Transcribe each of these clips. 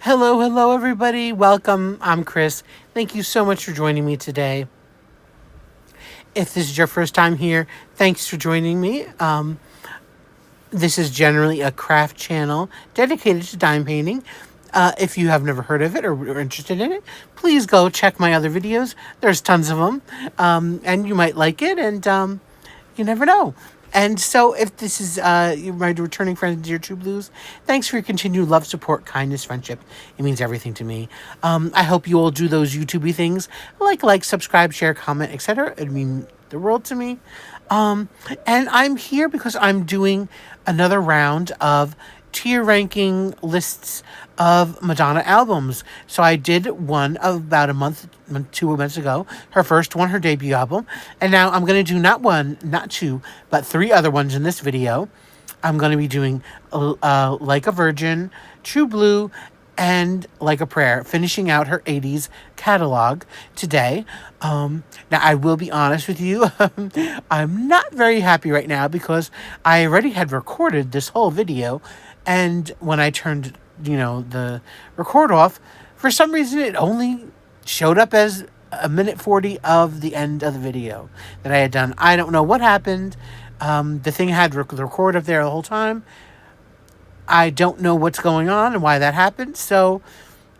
Hello, everybody. Welcome. I'm Chris. Thank you so much for joining me today. If this is your first time here, thanks for joining me. This is generally a craft channel dedicated to dime painting. If you have never heard of it or are interested in it, please go check my other videos. There's tons of them, and you might like it, and you never know. And so if this is my returning friends, Dear True Blues, thanks for your continued love, support, kindness, friendship. It means everything to me. I hope you all do those YouTubey things, like, subscribe, share, comment, etc. It means the world to me. And I'm here because I'm doing another round of tier ranking lists of Madonna albums. So I did one about two months ago, her first one, her debut album. And now I'm going to do not one, not two, but three other ones in this video. I'm going to be doing Like a Virgin, True Blue, and Like a Prayer, finishing out her 80s catalog today. Now, I will be honest with you, I'm not very happy right now because I already had recorded this whole video, and when I turned, the record off, for some reason it only showed up as a minute 40 of the end of the video that I had done. I don't know what happened. The thing had the record up there the whole time. I don't know what's going on and why that happened. So,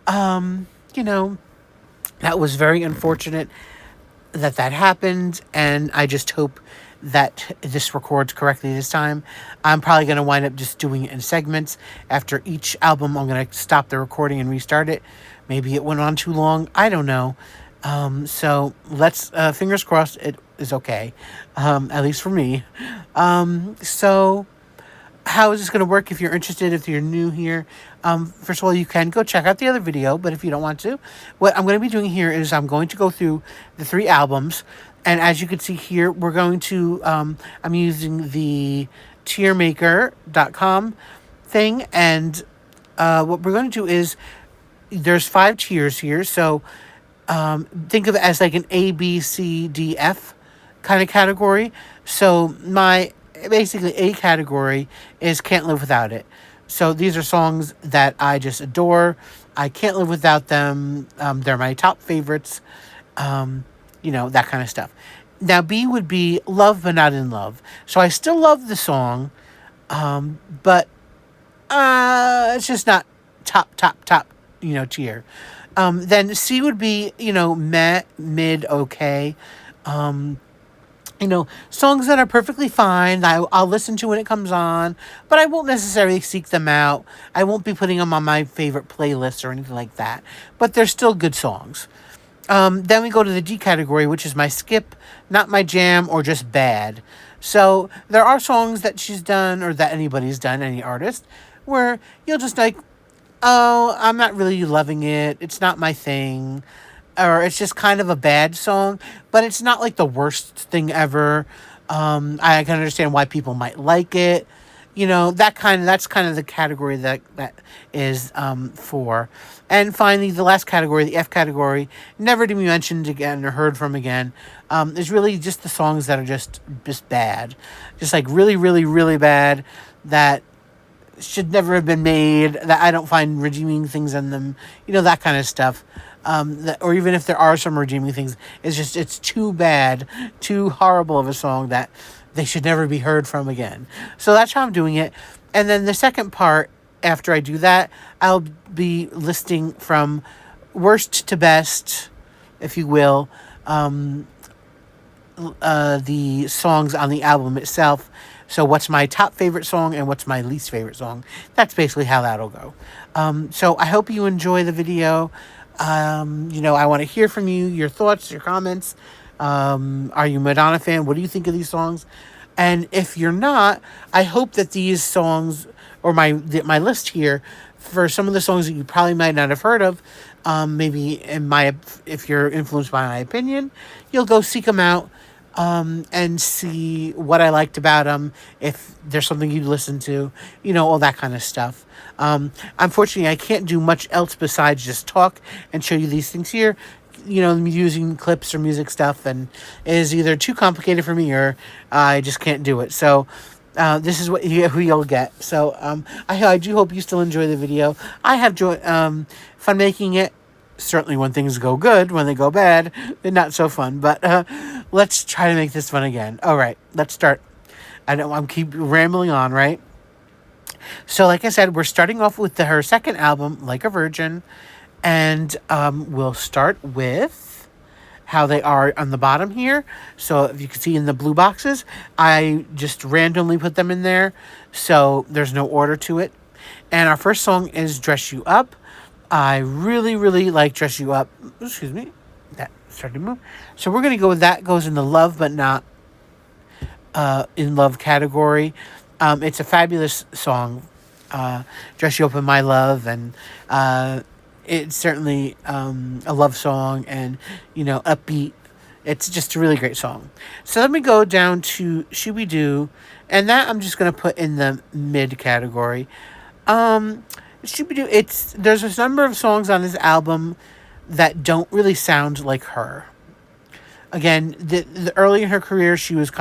that was very unfortunate that happened. And I just hope that this records correctly this time. I'm probably going to wind up just doing it in segments. After each album, I'm going to stop the recording and restart it. Maybe it went on too long. I don't know. So let's, fingers crossed it is okay. At least for me. So how is this going to work? If you're interested, if you're new here, first of all, you can go check out the other video, but if you don't want to, what I'm going to be doing here is I'm going to go through the three albums, and as you can see here, we're going to, I'm using the tiermaker.com thing, and what we're going to do is, there's 5 tiers here, so think of it as like an A, B, C, D, F kind of category. So my basically A category is Can't Live Without It. So these are songs that I just adore. I can't live without them. They're my top favorites. That kind of stuff. Now B would be Love But Not In Love. So I still love the song, but it's just not top tier. Then C would be, meh, mid, okay. Songs that are perfectly fine. I'll listen to when it comes on, but I won't necessarily seek them out. I won't be putting them on my favorite playlists or anything like that, but they're still good songs. Then we go to the D category, which is my skip, not my jam, or just bad. So there are songs that she's done, or that anybody's done, any artist, where you'll just like, oh, I'm not really loving it. It's not my thing. Or it's just kind of a bad song, but it's not like the worst thing ever. I can understand why people might like it. That's kind of the category that is for. And finally, the last category, the F category, never to be mentioned again or heard from again, is really just the songs that are just bad. Just like really, really, really bad, that should never have been made, that I don't find redeeming things in them, that kind of stuff. Or even if there are some redeeming things, it's too bad, too horrible of a song that they should never be heard from again. So that's how I'm doing it. And then the second part, after I do that, I'll be listing from worst to best, if you will, the songs on the album itself. So what's my top favorite song and what's my least favorite song? That's basically how that'll go. So I hope you enjoy the video. I want to hear from you, your thoughts, your comments. Are you a Madonna fan? What do you think of these songs? And if you're not, I hope that these songs, or my list here, for some of the songs that you probably might not have heard of, maybe if you're influenced by my opinion, you'll go seek them out, and see what I liked about them, if there's something you'd listen to, all that kind of stuff. Unfortunately, I can't do much else besides just talk and show you these things here. Using clips or music stuff, and it is either too complicated for me or I just can't do it. So This is who you'll get. So I do hope you still enjoy the video. I have fun making it. Certainly when things go good. When they go bad, they're not so fun. But let's try to make this fun again. All right, let's start. I'm keep rambling on, right? So like I said, we're starting off with her second album, Like a Virgin. And we'll start with how they are on the bottom here. So if you can see in the blue boxes, I just randomly put them in there. So there's no order to it. And our first song is Dress You Up. I really, really like Dress You Up. Excuse me. That started to move. So we're going to go with that. Goes in the love but not in love category. It's a fabulous song. Dress You Up in My Love. And it's certainly a love song and, upbeat. It's just a really great song. So let me go down to Shooby Doo. And that I'm just going to put in the mid category. Shooby Doo, there's a number of songs on this album that don't really sound like her. Again, the early in her career, she was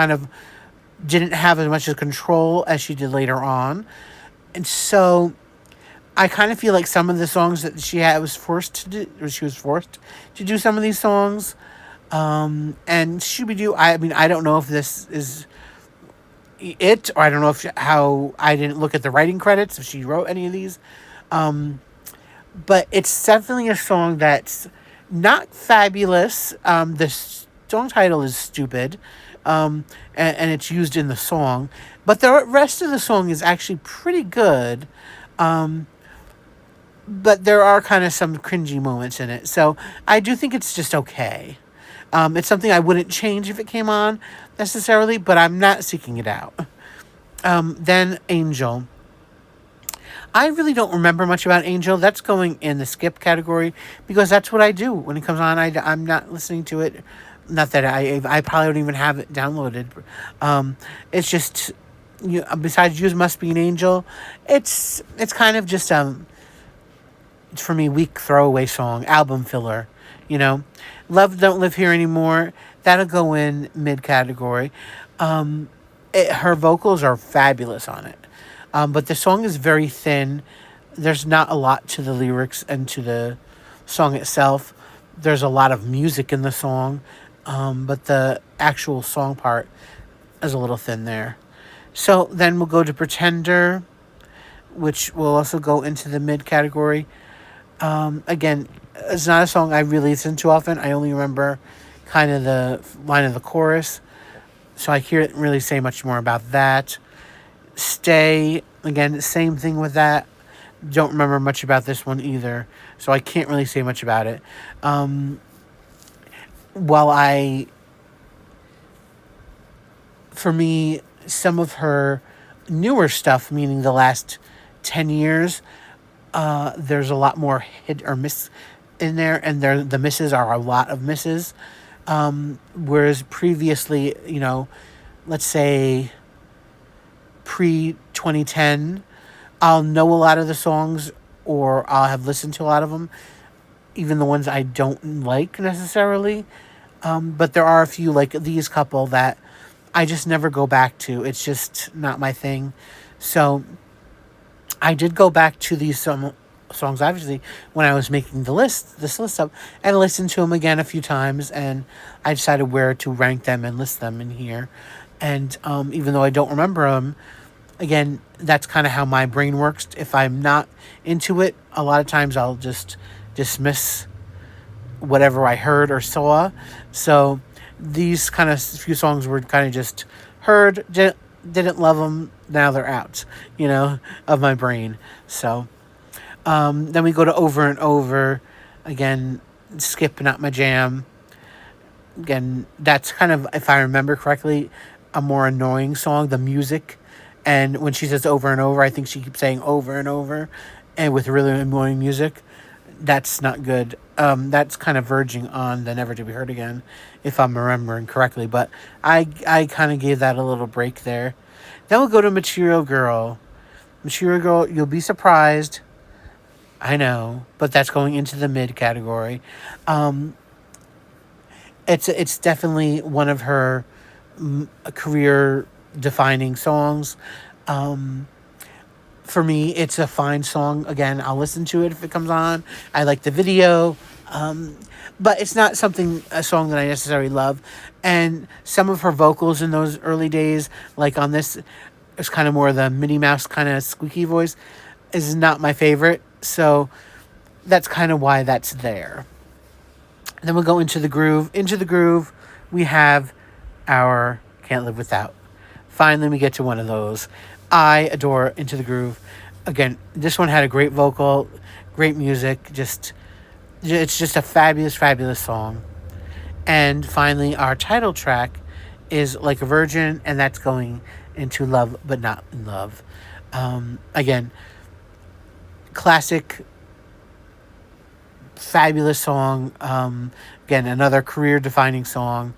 didn't have as much control as she did later on. And so I kind of feel like some of the songs that she was forced to do some of these songs. And Shooby Doo, I don't know if this is it, or I don't know how I didn't look at the writing credits, if she wrote any of these. But it's definitely a song that's not fabulous. The song title is stupid. And it's used in the song. But the rest of the song is actually pretty good. But there are kind of some cringy moments in it. So I do think it's just okay. It's something I wouldn't change if it came on necessarily, but I'm not seeking it out. Then Angel. I really don't remember much about Angel. That's going in the skip category because that's what I do. When it comes on, I'm not listening to it. Not that I probably don't even have it downloaded. It's just, besides You Must Be an Angel, it's kind of just, for me, weak throwaway song, album filler, Love Don't Live Here Anymore. That'll go in mid category. Her vocals are fabulous on it. But the song is very thin. There's not a lot to the lyrics and to the song itself. There's a lot of music in the song, but the actual song part is a little thin there. So then we'll go to Pretender, which will also go into the mid category. Again, it's not a song I really listen to often. I only remember kind of the line of the chorus, so I can't really say much more about that. Stay, again, same thing with that. Don't remember much about this one either, so I can't really say much about it. For me, some of her newer stuff, meaning the last 10 years, there's a lot more hit or miss in there, and the misses are a lot of misses. Whereas previously, let's say pre-2010, I'll know a lot of the songs, or I'll have listened to a lot of them, even the ones I don't like necessarily. But there are a few, like these couple, that I just never go back to. It's just not my thing. So I did go back to these songs, obviously, when I was making this list up, and listened to them again a few times, and I decided where to rank them and list them in here. And even though I don't remember them, again, that's kind of how my brain works. If I'm not into it, a lot of times I'll just dismiss whatever I heard or saw. So these kind of few songs were kind of just heard, didn't love them, now they're out, of my brain. So then we go to Over and Over. Again, skip, not my jam. Again, that's kind of, if I remember correctly, a more annoying song, the music. And when she says over and over, I think she keeps saying over and over, and with really annoying music. That's not good. That's kind of verging on the Never to Be Heard Again, if I'm remembering correctly. But I kind of gave that a little break there. Then we'll go to Material Girl. Material Girl, you'll be surprised. I know, but that's going into the mid category. It's definitely one of her career defining songs. For me, it's a fine song. Again, I'll listen to it if it comes on. I like the video. But it's not a song that I necessarily love. And some of her vocals in those early days, like on this, it's kind of more the Minnie Mouse kind of squeaky voice, is not my favorite. So that's kind of why that's there. And then we'll go into the groove. Into the groove, we have our Can't Live Without. Finally, we get to one of those. I adore Into the Groove. Again, this one had a great vocal, great music. It's just a fabulous, fabulous song. And finally, our title track is Like a Virgin, and that's going into Love But Not in Love. Again, classic, fabulous song. Again, another career-defining song.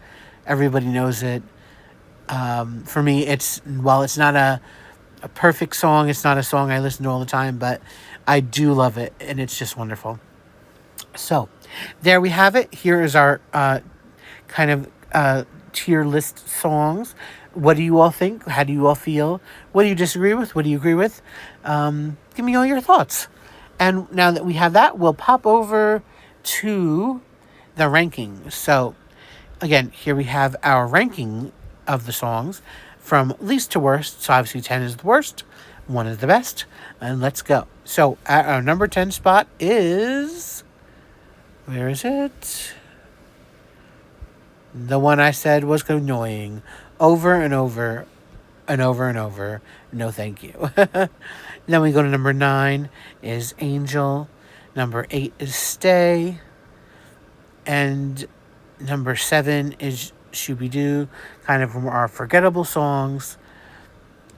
Everybody knows it. For me, while it's not a perfect song, it's not a song I listen to all the time, but I do love it, and it's just wonderful. So, there we have it. Here is our kind of tier list songs. What do you all think? How do you all feel? What do you disagree with? What do you agree with? Give me all your thoughts. And now that we have that, we'll pop over to the rankings. So, again, here we have our ranking of the songs from least to worst. So, obviously, 10 is the worst, 1 is the best, and let's go. So, our number 10 spot is... Where is it? The one I said was annoying. Over and over and over and over. No, thank you. Then we go to number 9 is Angel. Number 8 is Stay. And number 7 is Shooby-Doo. Kind of from our forgettable songs.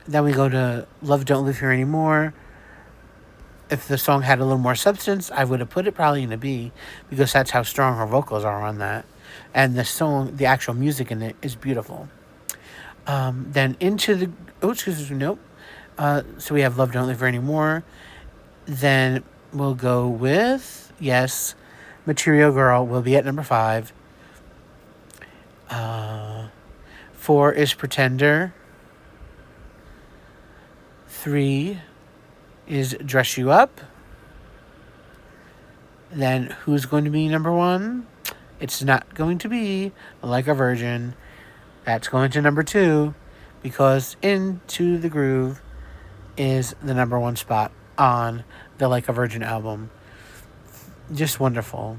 Then we go to Love Don't Live Here Anymore. If the song had a little more substance, I would have put it probably in a B, because that's how strong her vocals are on that. And the song, the actual music in it is beautiful. Then into the... Oh, excuse me, nope. So we have Love Don't Live Here Anymore. Then we'll go with... Yes, Material Girl will be at number 5. 4 is Pretender. 3 is Dress You Up. Then who's going to be number 1? It's not going to be Like a Virgin. That's going to number 2, because Into the Groove is the number 1 spot on the Like a Virgin album. Just wonderful.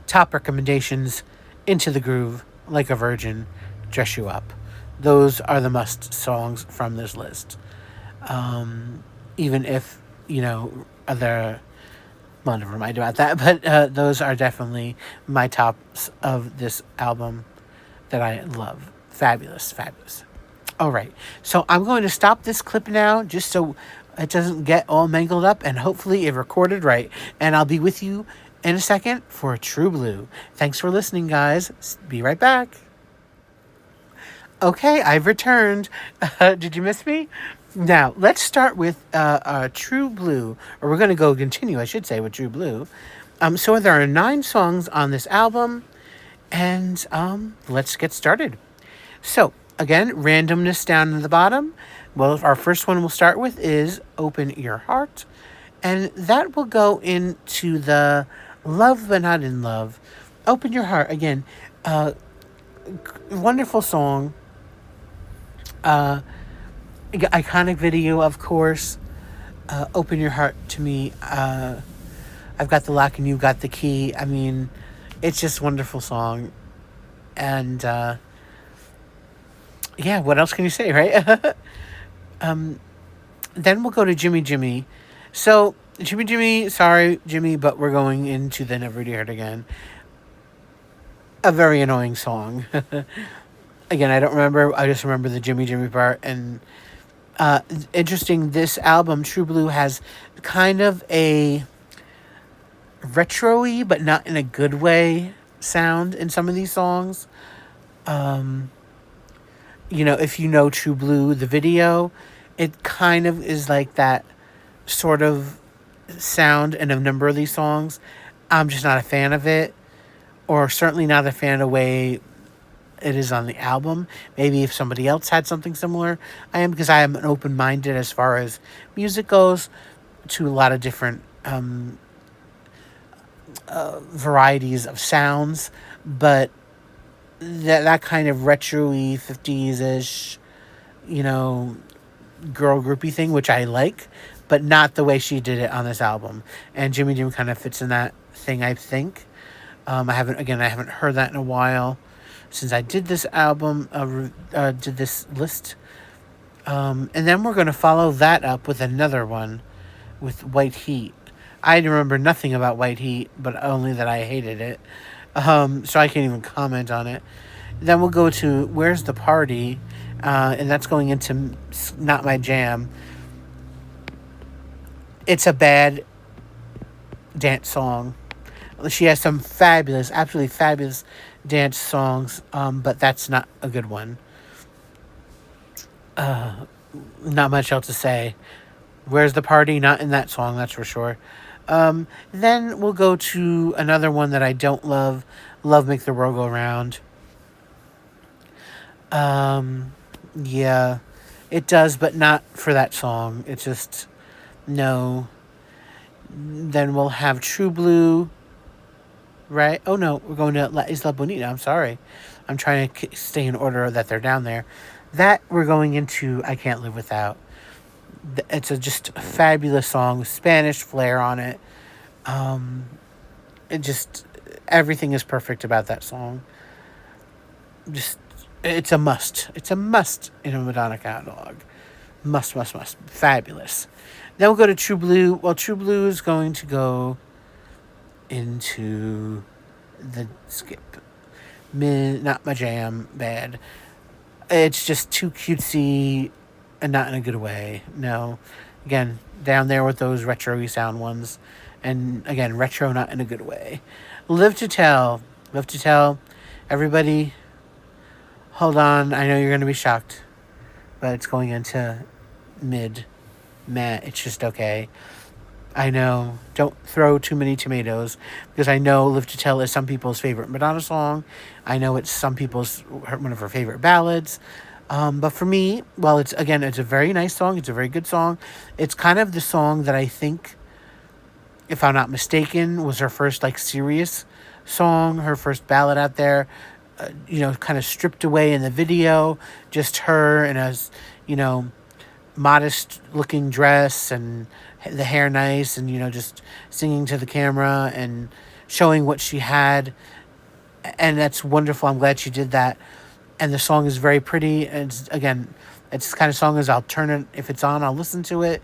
Top recommendations: Into the Groove, Like a Virgin, Dress You Up. Those are the must songs from this list. Even if, other... Well, never mind about that, but those are definitely my tops of this album that I love. Fabulous, fabulous. All right, so I'm going to stop this clip now, just so it doesn't get all mangled up, and hopefully it recorded right. And I'll be with you in a second for True Blue. Thanks for listening, guys. Be right back. Okay, I've returned. Did you miss me? Now, let's start with True Blue, or we're going to continue, I should say, with True Blue. So there are 9 songs on this album, and let's get started. So, again, randomness down at the bottom. Well, our first one we'll start with is Open Your Heart, and that will go into the Love But Not in Love. Open Your Heart, again, wonderful song. Iconic video, of course. Open Your Heart, to me, I've got the lock and you've got the key. I mean, it's just a wonderful song. And yeah, what else can you say, right? Then we'll go to Jimmy Jimmy. So Jimmy Jimmy, sorry Jimmy, but we're going into the Never Really Heard Again. A very annoying song. Again, I don't remember. I just remember the Jimmy Jimmy part. And interesting, this album, True Blue, has kind of a retro-y, but not in a good way, sound in some of these songs. If you know True Blue, the video, it kind of is like that sort of sound in a number of these songs. I'm just not a fan of it, or certainly not a fan of the way it is on the album. Maybe if somebody else had something similar, I am, because I am an open-minded as far as music goes to a lot of different varieties of sounds, but that kind of retro-y 50s-ish, you know, girl groupie thing, which I like, but not the way she did it on this album. And Jimmy Jim kind of fits in that thing, I think. I haven't heard that in a while since I did this album, did this list. And then we're going to follow that up with another one with White Heat. I remember nothing about White Heat, but only that I hated it. So I can't even comment on it. Then we'll go to Where's the Party? And that's going into Not My Jam. It's a bad dance song. She has some fabulous, absolutely fabulous dance songs, but that's not a good one. Not much else to say. Where's the Party? Not in that song, that's for sure. Then we'll go to another one that I don't love. Love Make the World Go Round. Yeah, it does, but not for that song. It's just, no. Then we'll have True Blue, right? Oh, no, we're going to La Isla Bonita. I'm sorry. I'm trying to stay in order that they're down there. That we're going into I Can't Live Without. It's just a fabulous song, Spanish flair on it. It just, everything is perfect about that song. Just, it's a must. It's a must in a Madonna catalog. Must. Fabulous. Then we'll go to True Blue. Well, True Blue is going to go into the skip. Not my jam. Bad. It's just too cutesy and not in a good way. No. Again, down there with those retro-y sound ones. And again, retro not in a good way. Live to Tell. Live to Tell. Everybody, hold on. I know you're going to be shocked. But it's going into mid. Meh. It's just okay. I know. Don't throw too many tomatoes. Because I know Live to Tell is some people's favorite Madonna song. I know it's some people's one of her favorite ballads. But for me, well, it's a very nice song. It's a very good song. It's kind of the song that I think, if I'm not mistaken, was her first serious song, her first ballad out there. Kind of stripped away in the video, just her in a, modest looking dress and the hair nice, and just singing to the camera and showing what she had, and that's wonderful. I'm glad she did that. And the song is very pretty. And it's the kind of song as I'll turn it, if it's on, I'll listen to it.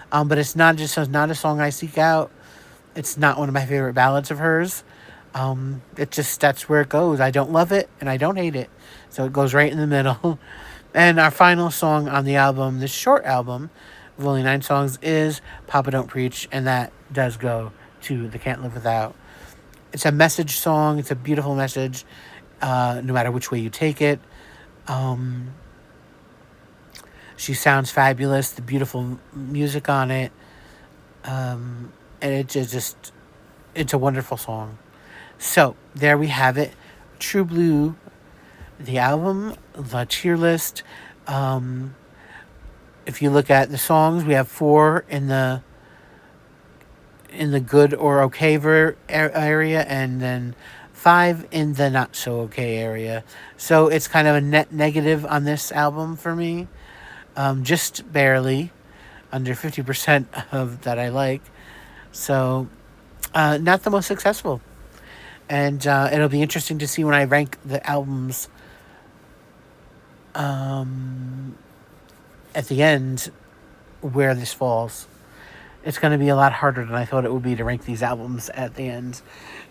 But it's not a song I seek out. It's not one of my favorite ballads of hers. That's where it goes. I don't love it and I don't hate it. So it goes right in the middle. And our final song on the album, this short album of only 9 songs, is Papa Don't Preach. And that does go to the Can't Live Without. It's a message song. It's a beautiful message. No matter which way you take it. She sounds fabulous. The beautiful music on it. And it's a wonderful song. So there we have it. True Blue, the album, the tier list. If you look at the songs, we have 4 in the good or okay area, and then 5 in the not so okay area. So it's kind of a net negative on this album for me. Just barely under 50% of that I like. So not the most successful. And it'll be interesting to see when I rank the albums at the end where this falls. It's going to be a lot harder than I thought it would be to rank these albums at the end.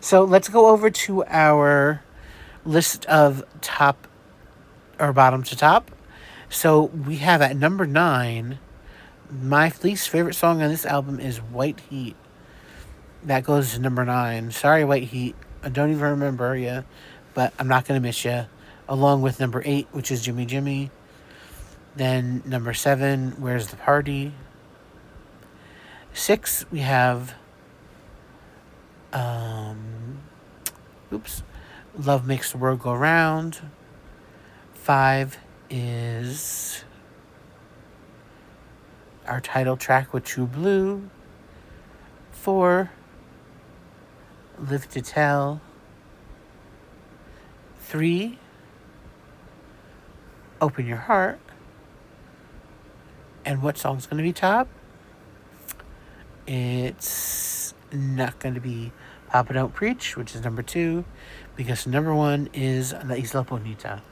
So let's go over to our list of top or bottom to top. So we have at number 9, my least favorite song on this album is White Heat. That goes to number 9. Sorry, White Heat. I don't even remember you, but I'm not going to miss you. Along with number 8, which is Jimmy Jimmy. Then number 7, Where's the Party? 6, we have Love Makes the World Go Round. 5 is our title track with True Blue. 4, Live to Tell. 3, Open Your Heart. And what song's going to be top? It's not going to be Papa Don't Preach, which is number 2, because number 1 is La Isla Bonita.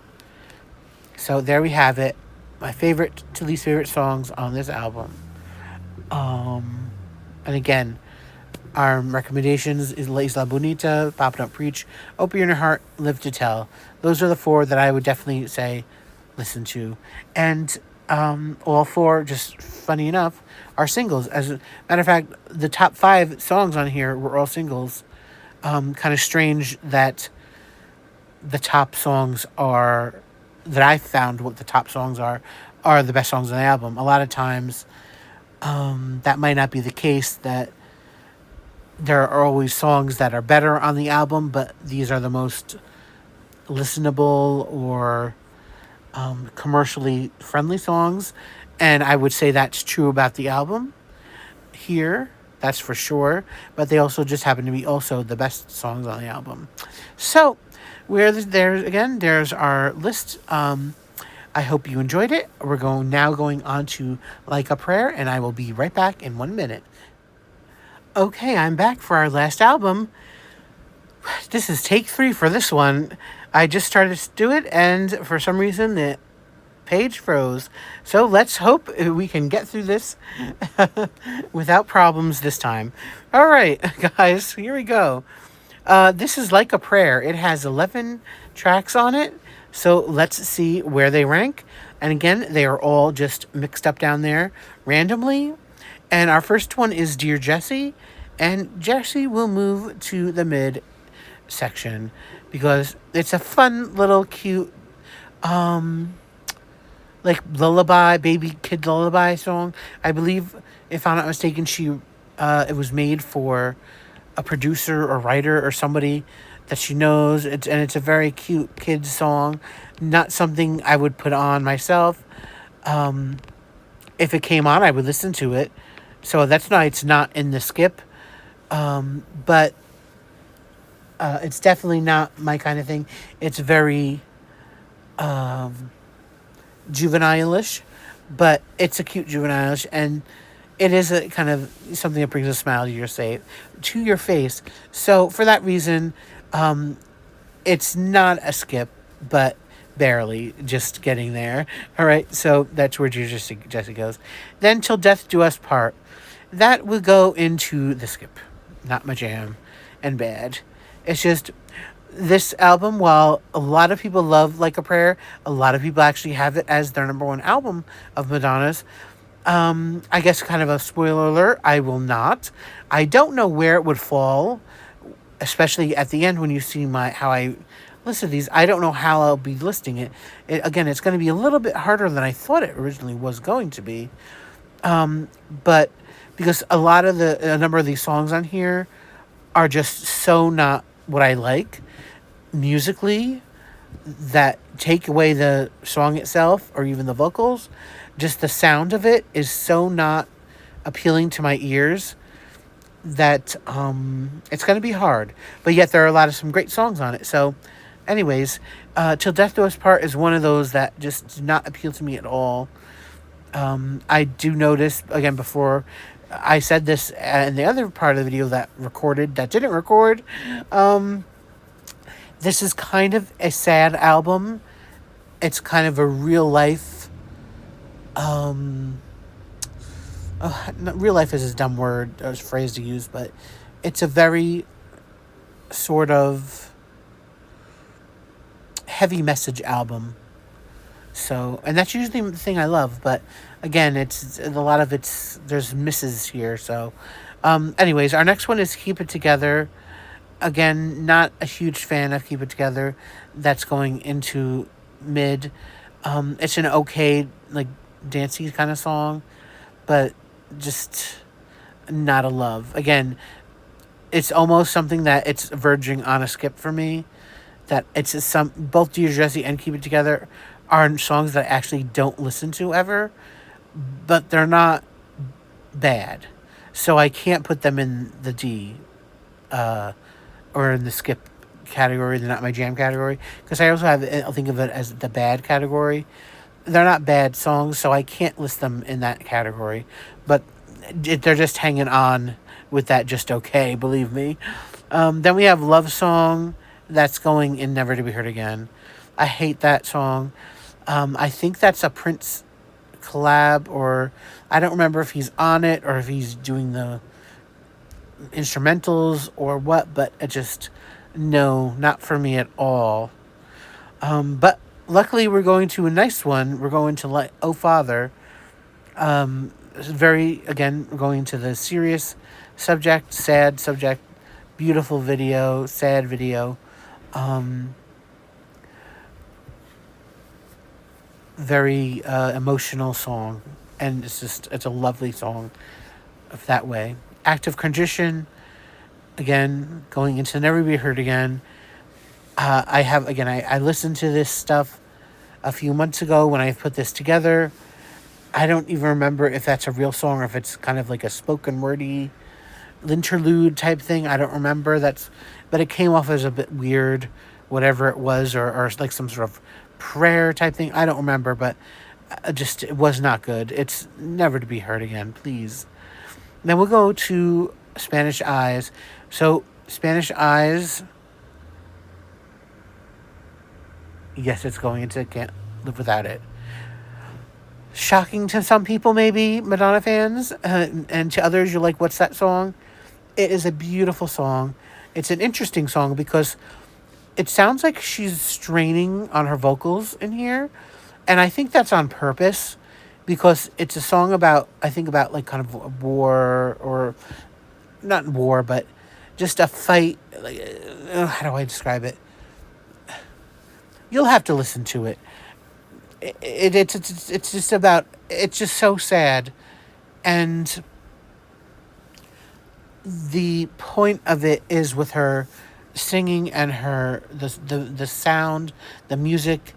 So there we have it. My favorite to least favorite songs on this album. And again, our recommendations is La Isla Bonita, Papa Don't Preach, Open Your Heart, Live to Tell. Those are the 4 that I would definitely say listen to. And all 4, just funny enough, are singles. As a matter of fact, the top 5 songs on here were all singles. Kind of strange that the top songs are, that I found what the top songs are the best songs on the album. A lot of times, that might not be the case, that there are always songs that are better on the album, but these are the most listenable or commercially friendly songs. And I would say that's true about the album here. That's for sure. But they also just happen to be also the best songs on the album. So, there's our list. I hope you enjoyed it. We're now going on to Like a Prayer, and I will be right back in 1 minute. Okay, I'm back for our last album. This is take 3 for this one. I just started to do it, and for some reason the page froze. So let's hope we can get through this without problems this time. All right, guys, here we go. This is Like a Prayer. It has 11 tracks on it. So let's see where they rank. And again, they are all just mixed up down there randomly. And our first one is Dear Jessie. And Jessie will move to the mid section because it's a fun little cute like lullaby, baby kid lullaby song. I believe, if I'm not mistaken, it was made for a producer or writer or somebody that she knows. It's a very cute kid's song. Not something I would put on myself. If it came on, I would listen to it. So that's why it's not in the skip. But it's definitely not my kind of thing. It's very juvenile-ish, but it's a cute juvenile-ish, and it is a kind of something that brings a smile to your face. So for that reason, it's not a skip, but barely, just getting there. All right, so that's where Jesse goes. Then Till Death Do Us Part. That will go into the skip. Not my jam, and bad. It's just, this album, while a lot of people love Like a Prayer, a lot of people actually have it as their number 1 album of Madonna's. I guess kind of a spoiler alert, I will not. I don't know where it would fall, especially at the end when you see how I listed these. I don't know how I'll be listing it. Again, it's going to be a little bit harder than I thought it originally was going to be. But because a number of these songs on here are just so not what I like musically, that take away the song itself or even the vocals. Just the sound of it is so not appealing to my ears that it's going to be hard. But yet there are some great songs on it. So anyways, Till Death Do Us Part is one of those that just did not appeal to me at all. I do notice, again, before I said this in the other part of the video that didn't record, this is kind of a sad album. It's kind of a real life, real life is a dumb word or phrase to use, but it's a very sort of heavy message album. So, and that's usually the thing I love, but again, there's misses here. So, anyways, our next one is Keep It Together. Again, not a huge fan of Keep It Together. That's going into mid. It's an okay, dancey kind of song, but just not a love. Again, it's almost something that it's verging on a skip for me. That both Dear Jessie and Keep It Together are songs that I actually don't listen to ever, but they're not bad. So I can't put them in the D or in the skip category. They're not my jam category. Because I also I'll think of it as the bad category. They're not bad songs, so I can't list them in that category. But they're just hanging on with that just okay, believe me. Then we have Love Song. That's going in Never to Be Heard Again. I hate that song. I think that's a Prince collab, or I don't remember if he's on it or if he's doing the instrumentals or what, but it just, no, not for me at all. But luckily we're going to a nice one. We're going to like Oh Father. Again, we're going to the serious subject, sad subject, beautiful video, sad video. Very emotional song, and it's a lovely song of that way. Active Condition, again, going into Never Be Heard Again. I listened to this stuff a few months ago when I put this together. I don't even remember if that's a real song or if it's kind of like a spoken wordy interlude type thing. I don't remember. But it came off as a bit weird, whatever it was, or like some sort of prayer type thing. I don't remember, but it was not good. It's Never to Be Heard Again, please. Then we'll go to Spanish Eyes. So Spanish Eyes, yes, it's going into Can't Live Without It. Shocking to some people, maybe, Madonna fans, and to others, you're like, what's that song? It is a beautiful song. It's an interesting song because it sounds like she's straining on her vocals in here, and I think that's on purpose because it's a song about like kind of a war, or not war, but just a fight. Like, how do I describe it? You'll have to listen to it. It's just about, it's just so sad, and the point of it is with her singing, and the sound, the music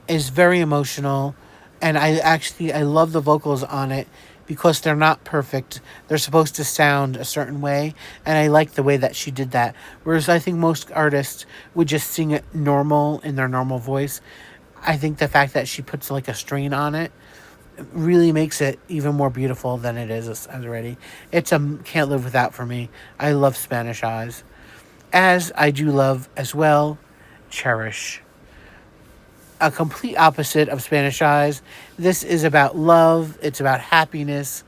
is very emotional, and I love the vocals on it because they're not perfect. They're supposed to sound a certain way, and I like the way that she did that. Whereas I think most artists would just sing it normal in their normal voice. I think the fact that she puts like a strain on it really makes it even more beautiful than it is already. It's a Can't Live Without for me. I love Spanish Eyes. As I do love as well, Cherish. A complete opposite of Spanish Eyes. This is about love. It's about happiness.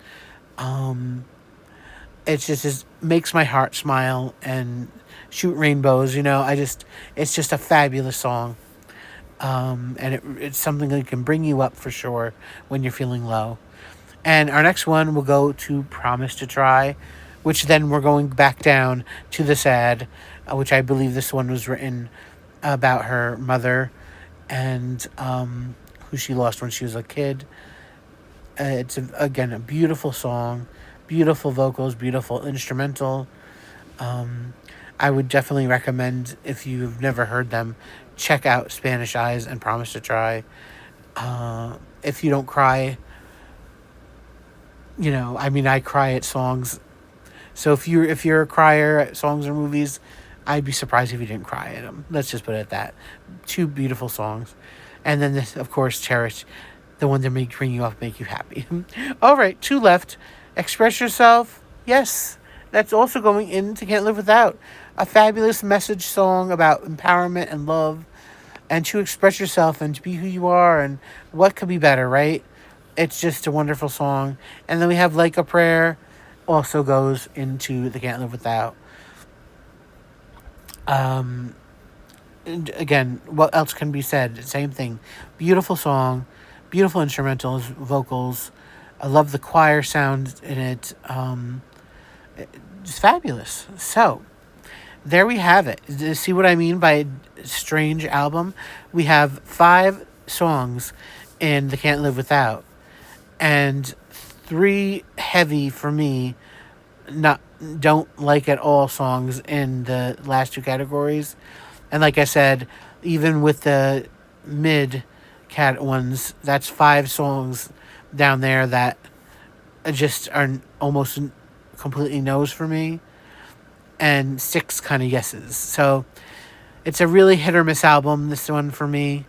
It makes my heart smile and shoot rainbows. It's just a fabulous song. And it's something that can bring you up for sure when you're feeling low. And our next one will go to Promise to Try, which then we're going back down to the sad, which I believe this one was written about her mother and who she lost when she was a kid. It's, again, a beautiful song, beautiful vocals, beautiful instrumental. I would definitely recommend, if you've never heard them, check out Spanish Eyes and Promise to Try. If you don't cry, I cry at songs. So if you're a crier at songs or movies, I'd be surprised if you didn't cry at them. Let's just put it at that. Two beautiful songs. And then this, of course, Cherish, the one that bring you up, make you happy. All right, two left. Express Yourself. Yes, that's also going into Can't Live Without. A fabulous message song about empowerment and love, and to express yourself and to be who you are, and what could be better, right? It's just a wonderful song. And then we have Like a Prayer, also goes into the Can't Live Without. And again, what else can be said? Same thing. Beautiful song, beautiful instrumentals, vocals. I love the choir sound in it. It's fabulous. So, there we have it. See what I mean by strange album? We have 5 songs in the Can't Live Without, and 3 heavy for me, don't like at all songs in the last 2 categories. And like I said, even with the mid Cat ones. That's 5 songs down there that just are almost completely no's for me, and 6 kind of yeses. So it's a really hit or miss album, this one for me.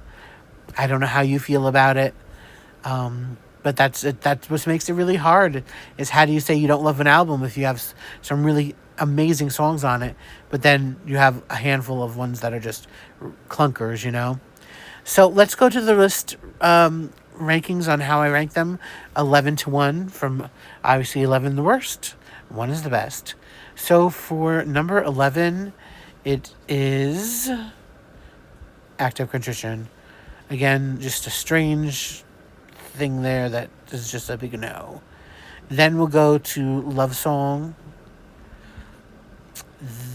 I don't know how you feel about it. But that's what makes it really hard, is how do you say you don't love an album if you have some really amazing songs on it, but then you have a handful of ones that are just clunkers, you know? So let's go to the list rankings on how I rank them. 11 to 1, from obviously 11 the worst, 1 is the best. So for number 11, it is Act of Contrition. Again, just a strange thing there that is just a big no. Then we'll go to Love Song.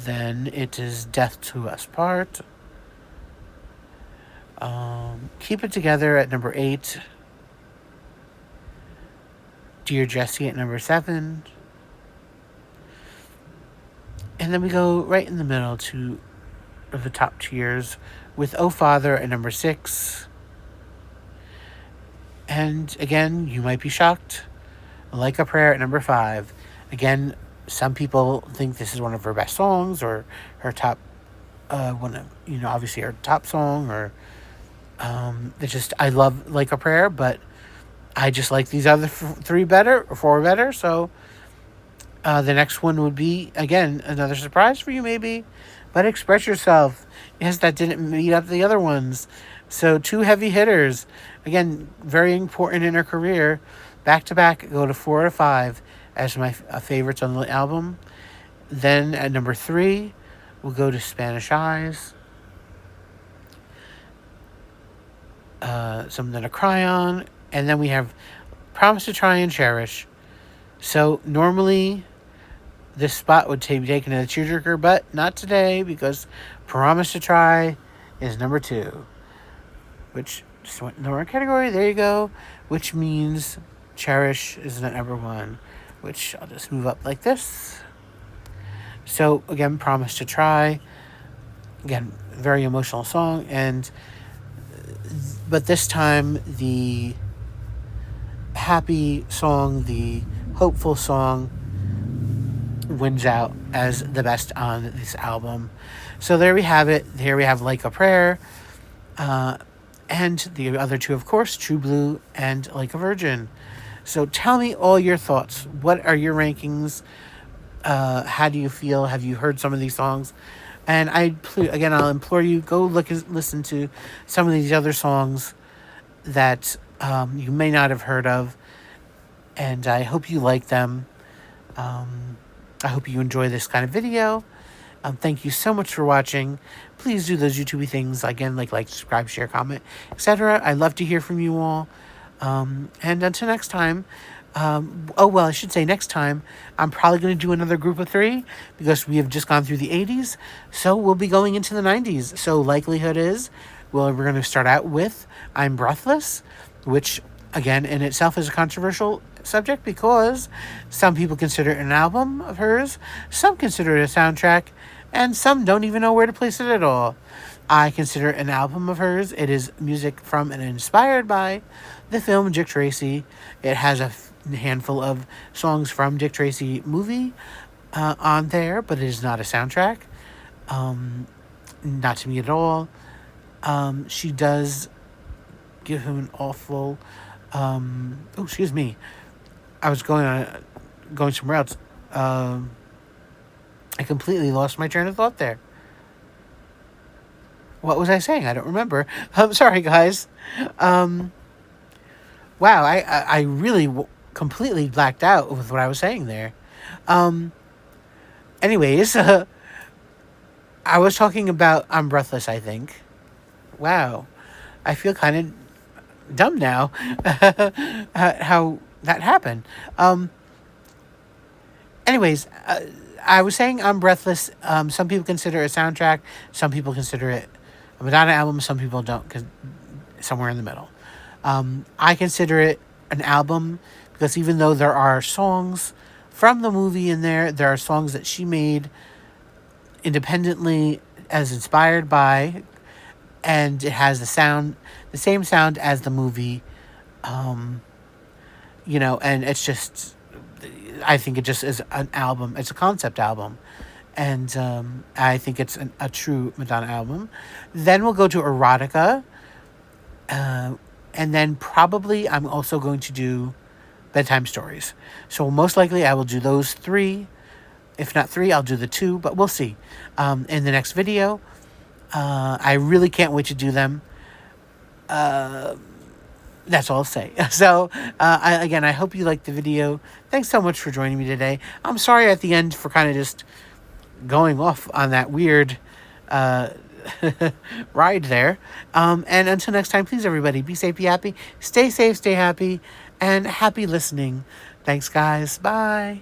Then it is Death to Us Part. Keep It Together at number 8. Dear Jessie at number 7. And then we go right in the middle to the top tiers with Oh Father at number 6. And again, you might be shocked, Like a Prayer at number 5. Again, some people think this is one of her best songs, or her top, one of, obviously her top song, or it's just, I love Like a Prayer, but I just like these other 3 better, or 4 better. So the next one would be, again, another surprise for you maybe, but Express Yourself. Yes, that didn't meet up the other ones. So 2 heavy hitters. Again, very important in her career. Back to back, go to 4 out of 5 as my favorites on the album. Then at number 3, we'll go to Spanish Eyes. Something to Cry On. And then we have Promise to Try and Cherish. So normally this spot would be taken to the tearjerker, but not today, because Promise to Try is number 2. Which just went in the wrong category. There you go. Which means Cherish is the number 1. Which I'll just move up like this. So again, Promise to Try. Again, very emotional song, but this time the happy song, the hopeful song, wins out as the best on this album. So there we have it. Here we have Like a Prayer, and the other 2, of course, True Blue and Like a Virgin. So tell me all your thoughts. What are your rankings? How do you feel? Have you heard some of these songs? And I'll implore you, go look and listen to some of these other songs that you may not have heard of. And I hope you like them. I hope you enjoy this kind of video. Thank you so much for watching. Please do those YouTube things, again, like, subscribe, share, comment, etc. I love to hear from you all. And until next time, I should say next time, I'm probably going to do another group of 3, because we have just gone through the 80s. So we'll be going into the 90s. So likelihood is, we're going to start out with I'm Breathless, which, again, in itself is a controversial subject, because some people consider it an album of hers, some consider it a soundtrack, and some don't even know where to place it at all. I consider it an album of hers. It is music from and inspired by the film Dick Tracy. It has a handful of songs from Dick Tracy movie on there, but it is not a soundtrack. Not to me at all. She does give him an awful... excuse me. I was going somewhere else. I completely lost my train of thought there. What was I saying? I don't remember. I'm sorry, guys. Wow, I really completely blacked out with what I was saying there. Anyways, I was talking about I'm Breathless, I think. Wow. I feel kind of dumb now how that happened. Anyways, I was saying I'm Breathless. Some people consider it a soundtrack. Some people consider it a Madonna album. Some people don't, because somewhere in the middle. I consider it an album, because even though there are songs from the movie in there, there are songs that she made independently as inspired by, and it has the sound the same sound as the movie. You know, and it's just, I think it just is an album. It's a concept album. And I think it's a true Madonna album. Then we'll go to Erotica. And then probably I'm also going to do bedtime stories. So most likely I will do those 3. If not 3, I'll do the 2, but we'll see in the next video. I really can't wait to do them. That's all I'll say. So, I hope you liked the video. Thanks so much for joining me today. I'm sorry at the end for kind of just going off on that weird ride there. And until next time, please, everybody, be safe, be happy. Stay safe, stay happy, and happy listening. Thanks, guys. Bye.